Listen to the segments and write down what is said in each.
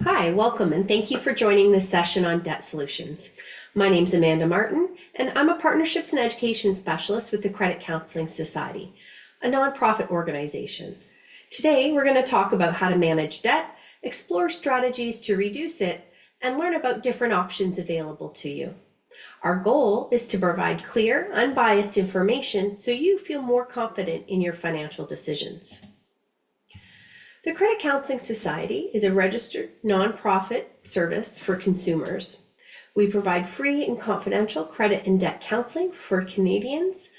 Hi, welcome, and thank you for joining this session on debt solutions. My name's Amanda Martin, and I'm a Partnerships and Education Specialist with the Credit Counseling Society, a nonprofit organization. Today, we're going to talk about how to manage debt, explore strategies to reduce it, and learn about different options available to you. Our goal is to provide clear, unbiased information so you feel more confident in your financial decisions. The Credit Counseling Society is a registered nonprofit service for consumers. We provide free and confidential credit and debt counseling for Canadians.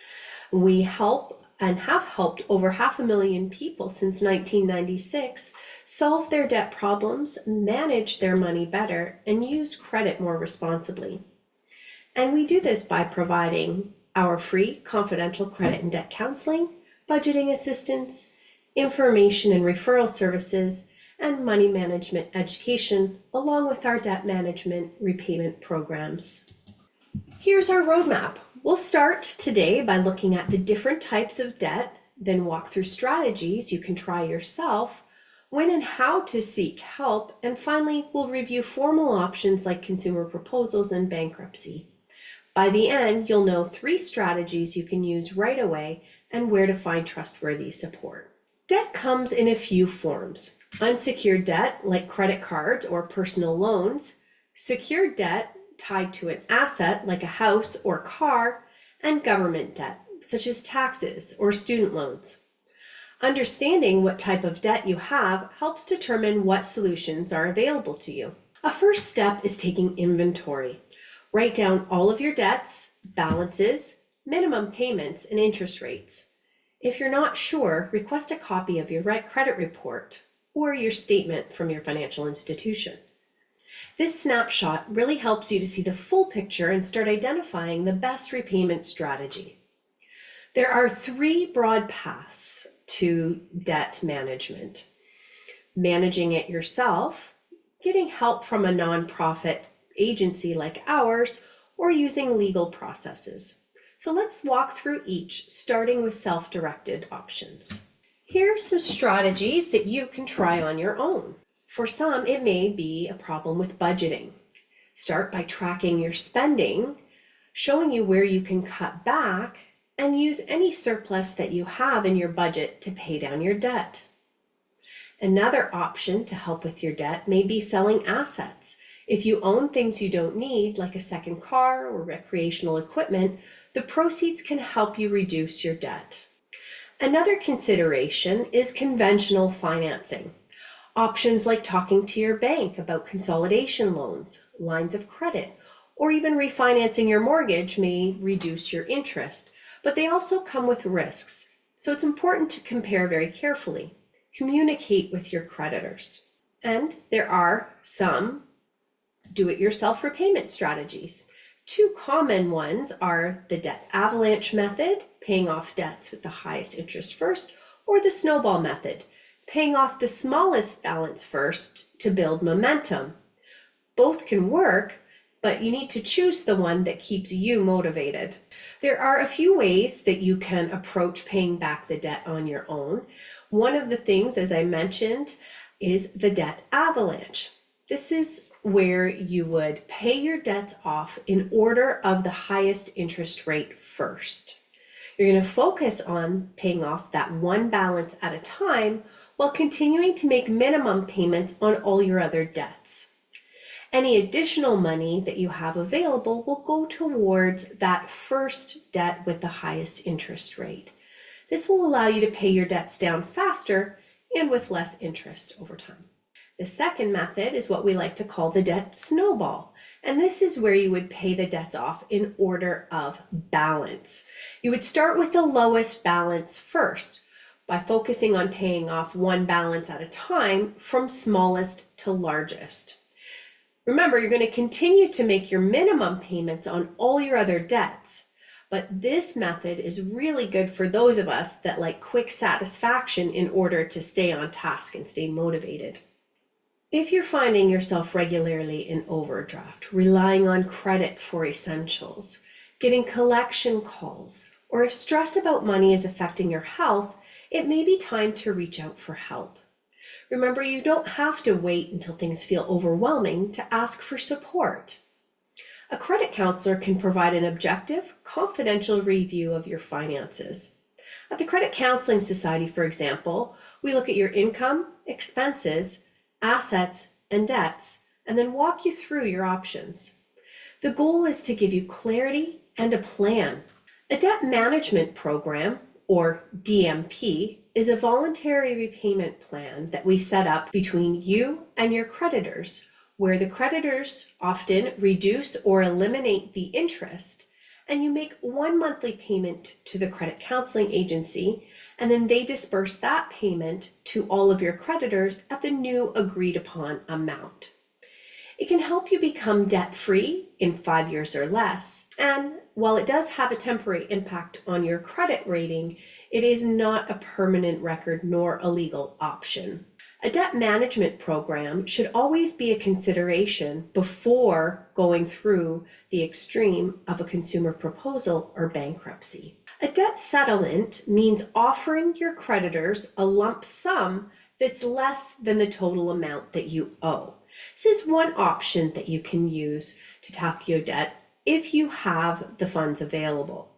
We help and have helped over 500,000 people since 1996 solve their debt problems, manage their money better, and use credit more responsibly. And we do this by providing our free confidential credit and debt counseling, budgeting assistance, information and referral services, and money management education, along with our debt management repayment programs. Here's our roadmap. We'll start today by looking at the different types of debt, then walk through strategies you can try yourself, when and how to seek help, and finally, we'll review formal options like consumer proposals and bankruptcy. By the end, you'll know 3 strategies you can use right away and where to find trustworthy support. Debt comes in a few forms: unsecured debt like credit cards or personal loans, secured debt tied to an asset like a house or car, and government debt such as taxes or student loans. Understanding what type of debt you have helps determine what solutions are available to you. A first step is taking inventory. Write down all of your debts, balances, minimum payments, and interest rates. If you're not sure, request a copy of your credit report or your statement from your financial institution. This snapshot really helps you to see the full picture and start identifying the best repayment strategy. There are 3 broad paths to debt management: managing it yourself, getting help from a nonprofit agency like ours, or using legal processes. So let's walk through each, starting with self-directed options. Here are some strategies that you can try on your own. For some, it may be a problem with budgeting. Start by tracking your spending, showing you where you can cut back, and use any surplus that you have in your budget to pay down your debt. Another option to help with your debt may be selling assets. If you own things you don't need, like a second car or recreational equipment, the proceeds can help you reduce your debt. Another consideration is conventional financing. Options like talking to your bank about consolidation loans, lines of credit, or even refinancing your mortgage may reduce your interest, but they also come with risks. So it's important to compare very carefully. Communicate with your creditors. And there are some do-it-yourself repayment strategies. 2 common ones are the debt avalanche method, paying off debts with the highest interest first, or the snowball method, paying off the smallest balance first to build momentum. Both can work, but you need to choose the one that keeps you motivated. There are a few ways that you can approach paying back the debt on your own. One of the things, as I mentioned, is the debt avalanche. This is where you would pay your debts off in order of the highest interest rate first. You're going to focus on paying off that one balance at a time while continuing to make minimum payments on all your other debts. Any additional money that you have available will go towards that first debt with the highest interest rate. This will allow you to pay your debts down faster and with less interest over time. The second method is what we like to call the debt snowball, and this is where you would pay the debts off in order of balance. You would start with the lowest balance first by focusing on paying off one balance at a time from smallest to largest. Remember, you're going to continue to make your minimum payments on all your other debts, but this method is really good for those of us that like quick satisfaction in order to stay on task and stay motivated. If you're finding yourself regularly in overdraft, relying on credit for essentials, getting collection calls, or if stress about money is affecting your health, it may be time to reach out for help. Remember, you don't have to wait until things feel overwhelming to ask for support. A credit counselor can provide an objective, confidential review of your finances. At the Credit Counseling Society, for example, we look at your income, expenses, assets, and debts, and then walk you through your options. The goal is to give you clarity and a plan. A debt management program, or DMP, is a voluntary repayment plan that we set up between you and your creditors, where the creditors often reduce or eliminate the interest, and you make one monthly payment to the credit counseling agency, and then they disperse that payment to all of your creditors at the new agreed upon amount. It can help you become debt-free in 5 years or less, and while it does have a temporary impact on your credit rating, it is not a permanent record nor a legal option. A debt management program should always be a consideration before going through the extreme of a consumer proposal or bankruptcy. A debt settlement means offering your creditors a lump sum that's less than the total amount that you owe. This is one option that you can use to tackle your debt if you have the funds available.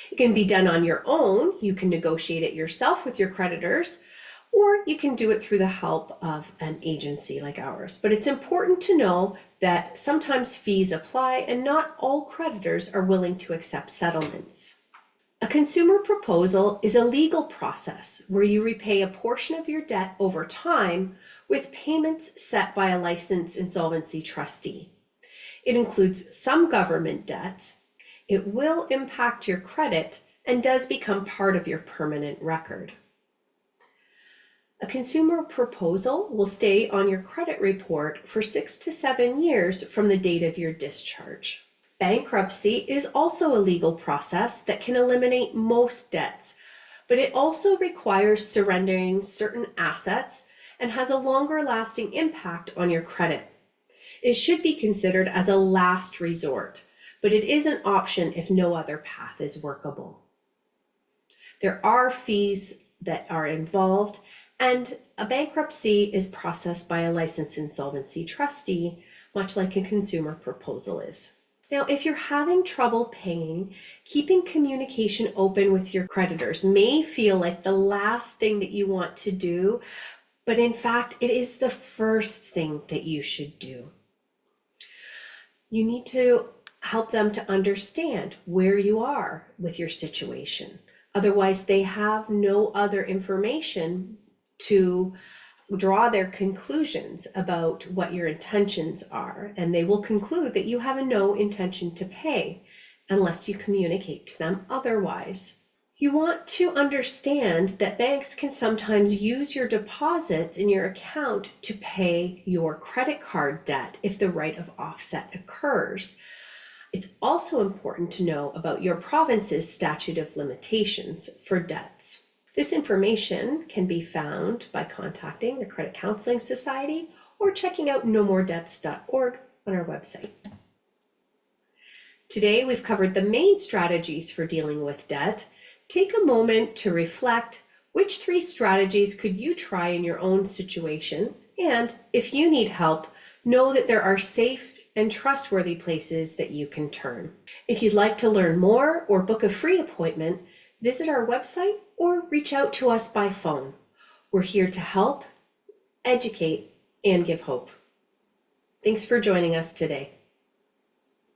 It can be done on your own. You can negotiate it yourself with your creditors, or you can do it through the help of an agency like ours. But it's important to know that sometimes fees apply and not all creditors are willing to accept settlements. A consumer proposal is a legal process where you repay a portion of your debt over time with payments set by a licensed insolvency trustee. It includes some government debts. It will impact your credit and does become part of your permanent record. A consumer proposal will stay on your credit report for 6 to 7 years from the date of your discharge. Bankruptcy is also a legal process that can eliminate most debts, but it also requires surrendering certain assets and has a longer lasting impact on your credit. It should be considered as a last resort, but it is an option if no other path is workable. There are fees that are involved, and a bankruptcy is processed by a licensed insolvency trustee, much like a consumer proposal is. Now, if you're having trouble paying, keeping communication open with your creditors may feel like the last thing that you want to do, but in fact, it is the first thing that you should do. You need to help them to understand where you are with your situation. Otherwise, they have no other information to draw their conclusions about what your intentions are, and they will conclude that you have no intention to pay unless you communicate to them otherwise. You want to understand that banks can sometimes use your deposits in your account to pay your credit card debt if the right of offset occurs. It's also important to know about your province's statute of limitations for debts. This information can be found by contacting the Credit Counseling Society or checking out nomoredebts.org on our website. Today, we've covered the main strategies for dealing with debt. Take a moment to reflect which 3 strategies could you try in your own situation, and if you need help, know that there are safe and trustworthy places that you can turn. If you'd like to learn more or book a free appointment, visit our website or reach out to us by phone. We're here to help, educate, and give hope. Thanks for joining us today.